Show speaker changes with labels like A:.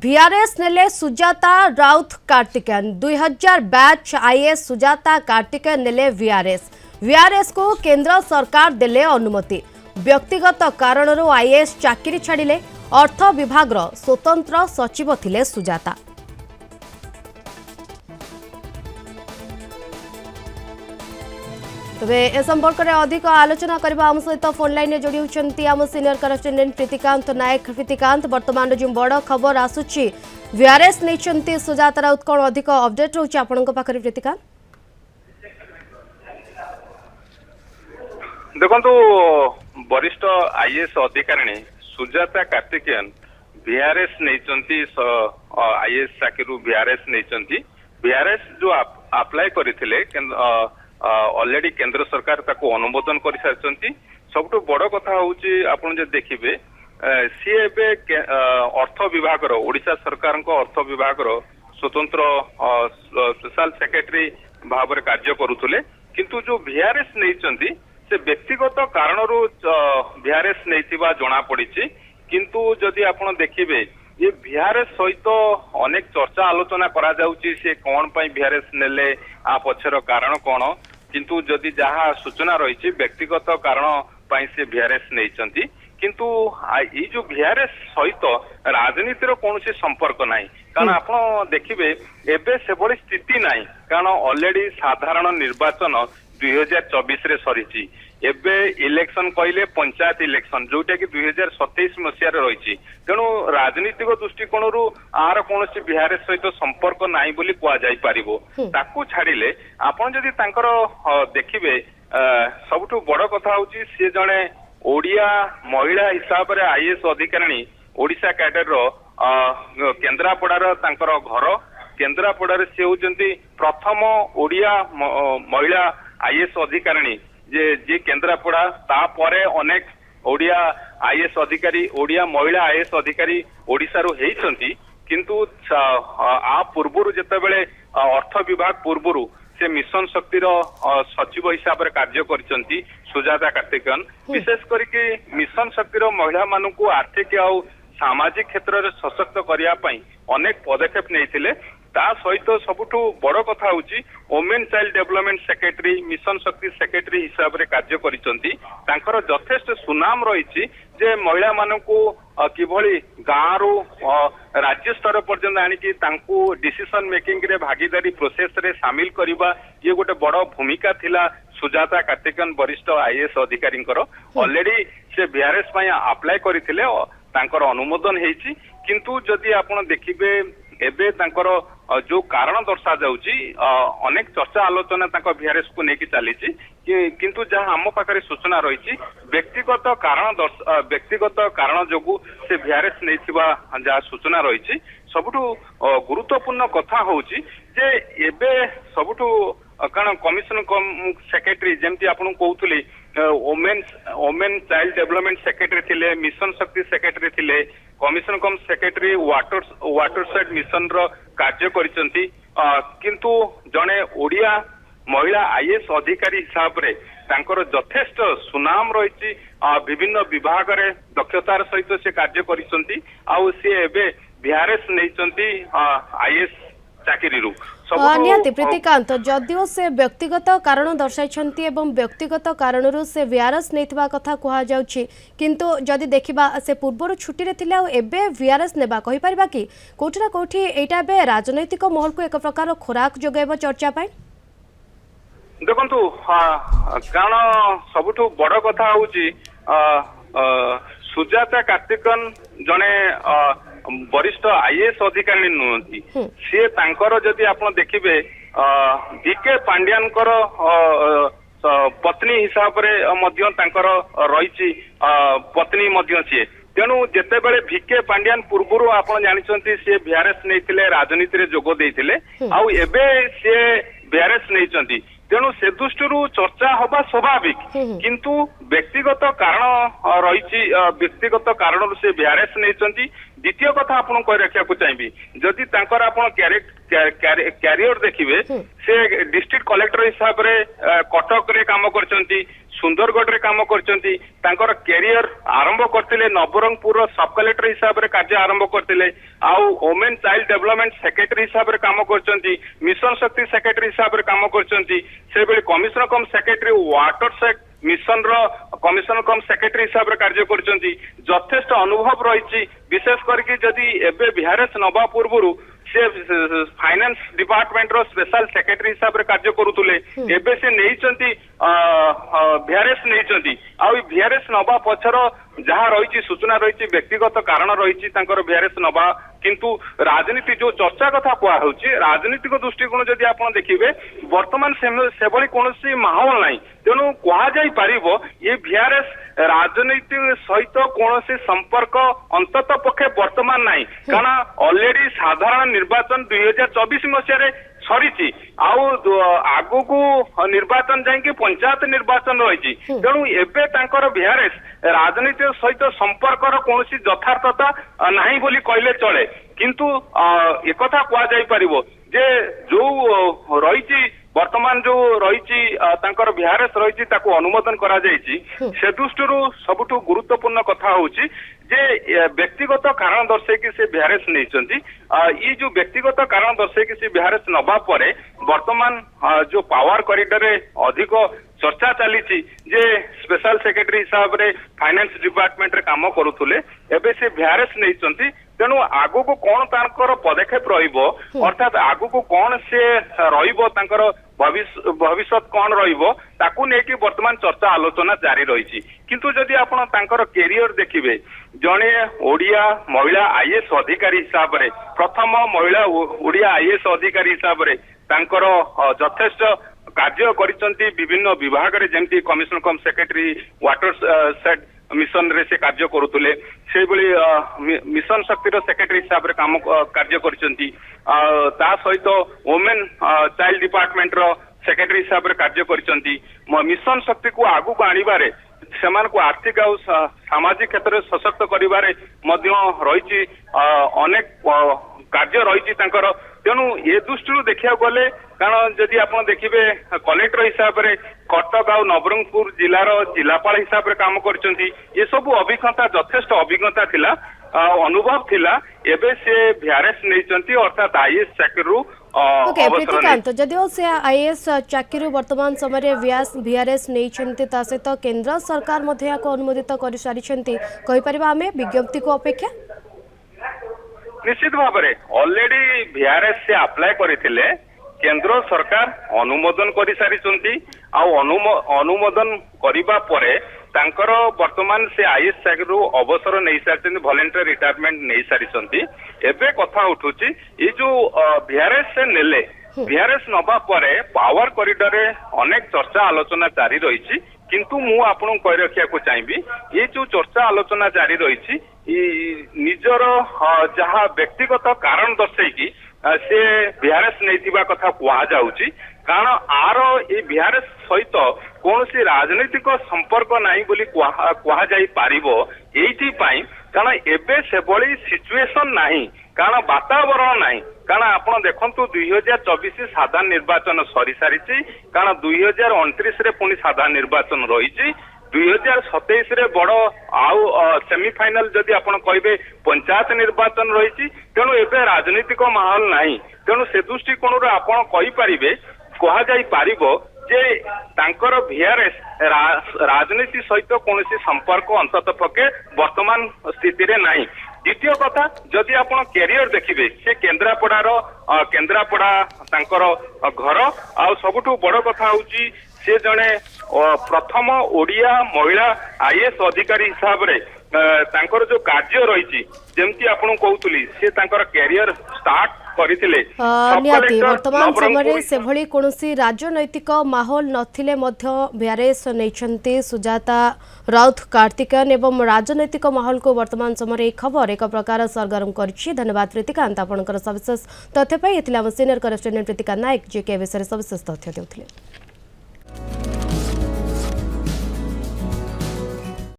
A: VRS नेले Sujata Raut Karthikeyan 2000 batch IAS Sujata Karthikeyan नेले VRS को केंद्र सरकार देले अनुमति। व्यक्तिगत कारणरू आईएएस चाकरी छाड़िले। अर्थ विभाग स्वतंत्र सचिव थिले सुजाता। तबे ए संपर्क में अधिक आलोचना करबा आम सहित फोन लाइन में जोड़ी होती आम सीनियर करेस्पोंडेंट प्रीतिकांत नायक। प्रीतिकांत, वर्तमान जो बड़ खबर आसुची वीआरएस नहीं सुजाता राउत, कौन अधिक अपडेट रोचे आपण पाखे? प्रीतिकांत,
B: देखो वरिष्ठ आईएएस अधिकारी सुजाता कार्तिकेयन वीआरएस नहीं आईएएस चाकरी वीआरएस नहीं। वीआरएस जो अप्लाई करथिले ऑलरेडी केंद्र सरकार ताको अनुमोदन कर सारी। सब बड़ कथा हूँ आपड़ जो देखिए सी अर्थ विभाग ओडिशा सरकार अर्थ विभाग स्वतंत्र स्पेशल सेक्रेटरी भाव में कार्य करुले। किंतु जो वीआरएस नहीं से व्यक्तिगत कारणरू वीआरएस नहीं जना पड़ी। किंतु जदि आपण देखिए ये वीआरएस सहित अनेक चर्चा आलोचना करा जाउची से कौन पाई वीआरएस नेले आ पछर कारण कौन। किंतु जदि जहाँ सूचना रही व्यक्तिगत कारण पाई से वीआरएस नहीं। किंतु ये जो वीआरएस सहित राजनीतिर कौन संपर्क ना। कारण आप देखिए एबे से बड़ी स्थिति ना। कारण ऑलरेडी साधारण निर्वाचन 2024 रे सरी। एबे इलेक्शन कहले पंचायत इलेक्शन जोटा कि 2027 मसीह रही। तेणु राजनीतिक दृष्टिकोण आर कौन वीआरएस सहित संपर्क नाई बोली कह छाड़िले। आपन जदि तांकर देखिबे सबुठु बड़ कथा हूँ सी जड़े ओडिया महिला हिसाब से आईएएस अधिकारी ओडिशा कैडर केन्द्रापड़ार तांकर घर केन्द्रापड़ार सी होती प्रथम ओडिया महिला आईएएस अधिकारी जे केन्द्रापड़ा तापरे अनेक ओडिया आईएएस अधिकारी ओडिया महिला आईएएस अधिकारी ओडिशा रो हेइछंती। किंतु आ पूर्वरु जेतेबेले अर्थ विभाग पूर्वरु से मिशन शक्तिर सचिव हिसाब से कार्य करिसंती सुजाता कार्तिकेयन। विशेष करके मिशन शक्तिर महिला मानकु आर्थिक आउ सामाजिक क्षेत्र में सशक्त करने अनेक पदक्षेप नहीं। सहित सबुठु बड़ कथा हूँ women child development secretary mission शक्ति सेक्रेटरी हिसाब से कार्य करिसंती। तांकर यथेष्ट सुनाम रही जे महिला मानकु किभली गाँव राज्य स्तर पर्यंत आनिकी तांकु डिसीजन मेकिंग रे भागीदारी प्रोसेस रे शामिल करबा ये गोटे बड़ भूमिका थिला सुजाता कार्तिकेयन वरिष्ठ आईएएस अधिकारी। ऑलरेडी से वीआरएस अप्लाई करथिले तांकर अनुमोदन हेछि। किंतु जदि आपण देखिबे एबे तांकर जो कारण दर्शा जाउची अनेक चर्चा आलोचना तांकर वीआरएस को लेकिन चली। किंतु जहां आम पाखे सूचना रही व्यक्तिगत कारण जोगु से वीआरएस नहीं जहाँ सूचना रही। सबुठु गुरुत्वपूर्ण कथा हूँ जे एबे सबुठु कारण कमिशन सेक्रेटरी जमती आपन कहूली वुमेन चाइल्ड डेवलपमेंट सेक्रेटरी थिले मिशन शक्ति सेक्रेटरी थिले कमिशन कम सेक्रेटरी वाटरसाइड मिशन रो कार्य करिसंती। किंतु जने ओडिया महिला आईएएस अधिकारी हिसाब रे तांकर यथेष्ट सुनाम रही। विभिन्न विभाग रे दक्षतार सहित से कार्य करिसंती। आउ से एबे वीआरएस नैचंती आईएएस चाकरी रू।
A: निहाती प्रीतिकांत, जदिओ से व्यक्तिगत कारण दर्शाई एवं व्यक्तिगत कारणरू से वीआरएस नहीं कथा कहुच्छी। किंतु जदि देखा से पूर्वर छुट्टी रे थिले एबे वीआरएस नेबा कहि परिबा कि कोठी ना कोठी एटा बे राजनैतिक महल को एक प्रकार खोराक जोगाइबा चर्चा पाई।
B: देखंतु कारण सबुठु बड़ कथा हूँ सुजाता कार्तिकेयन जने वरिष्ठ आईएएस अधिकारी नुहति। सी तांकर जदि आपण देखिबे वीके पांड्यान पत्नी हिसाब रे मध्य तांकर रही पत्नी मध्य सी। तेणु जेते बेले वीके पांड्यान पूर्वरु आपण जानिसंती से वीआरएस नैथिले राजनीति रे जोग देइथिले। आउ एबे से वीआरएस नैचंती। तेणु से दृष्टि चर्चा हवा स्वाभाविक किंतु व्यक्तिगत कारण रही व्यक्तिगत कारण से वीआरएस नहीं। द्वितीय कथा आपन कह रखा चाहिए जदि आप कैरियर देखिए से डिस्ट्रिक्ट कलेक्टर हिसाब से कटक रे काम करचंती सुंदरगढ़ रे काम करचंती तांकर कैरियर आरंभ करथिले नवरंगपुर सब कलेक्टर हिसाब से कार्य आरंभ करथिले आउ वुमेन चाइल्ड डेवलपमेंट सेक्रेटरी हिसाब से काम करचंती मिशन शक्ति सेक्रेटरी हिसाब से काम करचंती से बेले कमिशनर कम सेक्रेटरी वाटर सेक्ट मिशन रो कमिशनर कम सेक्रेटरी हिसाब से कार्य करचंती यथेष्ट अनुभव रही विशेष करके जदि एबे वीआरएस नवा पूर्व से फाइनेंस डिपार्टमेंट रो स्पेशल सेक्रेटरी हिसाब से कार्य करुले एबे से नहीं वीआरएस नहीं वीआरएस नवा पछर जहाँ रही सूचना रही व्यक्तिगत कारण रही वीआरएस नवा किंतु राजनीति जो चर्चा कथा कहुच्छी राजनीतिक दृष्टिकोण जदि आप देखिए वर्तमान से कौन माहौल ना तेणु कहुपर ये वीआरएस राजनीति सहित कौन संपर्क अंतत पक्षे वर्तमान ना कारण ऑलरेडी साधारण निर्वाचन 2024 मसीह सरी आगु को निर्वाचन जाइए पंचायत निर्वाचन रही तेणु एवं वीआरएस राजनीति सहित संपर्क कौन यथार्थता नहीं बोली कहले चले किंतु एक कह जे जो रही वर्तमान जो रही वीआरएस रही अनुमोदन करा से दृष्टि सबुठ गुरुत्वपूर्ण कथा होची जे व्यक्तिगत कारण दर्शे से वीआरएस नहीं ये जो व्यक्तिगत कारण दर्शे से वीआरएस नवा परे वर्तमान जो पावर कॉरिडोर अधिक चर्चा चली जे स्पेशल सेक्रेटरी हिसाब से फाइनेंस डिपार्टमेंट रे काम करुले एबे से वीआरएस नहीं तेणु आगु को कौन तांकर पदक्षेप रहिबो अर्थात आगु को कौन से रहिबो तांकर भविष्य कौन रहिबो ताकू नेकी वर्तमान चर्चा आलोचना जारी रही किंतु जदि आपण तांकर कैरियर देखिबे जणे ओडिया महिला आईएएस अधिकारी हिसाब रे प्रथम महिला ओडिया आईएएस अधिकारी हिसाब रे तांकर यथेष्ट कार्य करिसंती विभिन्न विभाग रे जेंति कमिशनर कम सेक्रेटरी वाटर सेट मिशन रे से कार्य करुले से मिशन शक्ति सेक्रेटरी हिसाब से काम कार्य करचंती ता सहित वुमेन चाइल्ड डिपार्टमेंट रो सेक्रेटरी हिसाब से कार्य करचंती मिशन शक्ति को आगु को आनिबारे सेमान को आर्थिक और सामाजिक क्षेत्र में सशक्त करिबारे मध्य रही अनेक कार्य रही तेणु ये दृष्टि देखा गले कारण जदि आप देखिए कलेक्टर हिसाब से कटक और नवरंगपुर जिलार जिलापाल हिसाब से काम करचंती ये सब अभिज्ञता यथेष्ट अभिज्ञता थिला अनुभव थिला एबे से वीआरएस नहीं अर्थात आईएएस चाकरी
A: प्रीतिकांत जदिओ से आईएएस चाकरी वर्तमान समय वीआरएस नहीं सहित केंद्र सरकार अनुमोदित कर सारी आम विज्ञप्ति को अपेक्षा
B: निश्चित भाव में ऑलरेडी वीआरएस से अप्लाई करथिले केंद्र सरकार अनुमोदन कर सारी अनुमोदन करबा परे तांकर वर्तमान से आईएएस चाकरी अवसर नहीं सारी वॉलंटरी रिटायरमेंट नहीं सारी एबे कथा उठुची ये जो वीआरएस से नेले वीआरएस नवा परे पावर कॉरिडोर रे अनेक चर्चा आलोचना जारी रही किंतु मु आपन कह रखा चाहिए ये जो चर्चा आलोचना जारी रही निजर जहाँ व्यक्तिगत कारण दर्शेकी से वीआरएस नहीं कथा कहुची कारण आर ये वीआरएस सहित कौन सी राजनीतिक संपर्क नहीं बोली कहुई पार कारण एबे से बड़ी सिचुएशन नहीं कारण वातावरण नहीं कारण आप देखु 2024 साधारण निर्वाचन सरी सारी कारण 2029 रे पुणी साधारण निर्वाचन रही 2027 रे बड़ आउ सेमीफाइनल जदि आप कहे पंचायत निर्वाचन रही तेणु एबे राजनीतिक माहौल नहीं तेणु से दृष्टिकोण आप कहुई पार जे तांकर वीआरएस राजनीति सहित कौन संपर्क अंतत पक्षे वर्तमान स्थिति रे नहीं। द्वितीय कथा जदि आप कैरियर देखिए से केन्द्रापड़ा तांकर घर आ सबुठु बड़ कथा होची से जड़े प्रथम ओडिया महिला आईएएस अधिकारी हिसाब रे तांकर जो कार्य रही जमती आपन कहतुली से तांकर कैरियर स्टार्ट करथिले
A: नियाती वर्तमान समय से भली कोनोसी राजनैतिक माहौल नथिले मध्य वीआरएस नैछंती सुजाता राउत कार्तिकन एवं राजनैतिक माहौल को वर्तमान समय खबर एक प्रकार सरगरम करछि। धन्यवाद प्रीतिकांत आपनकर सविशेष तथ्य पई एथिला सीनियर करेस्पोंडेंट प्रीतिकांत नायक जे के विषय सविशेष तथ्य देउथिले।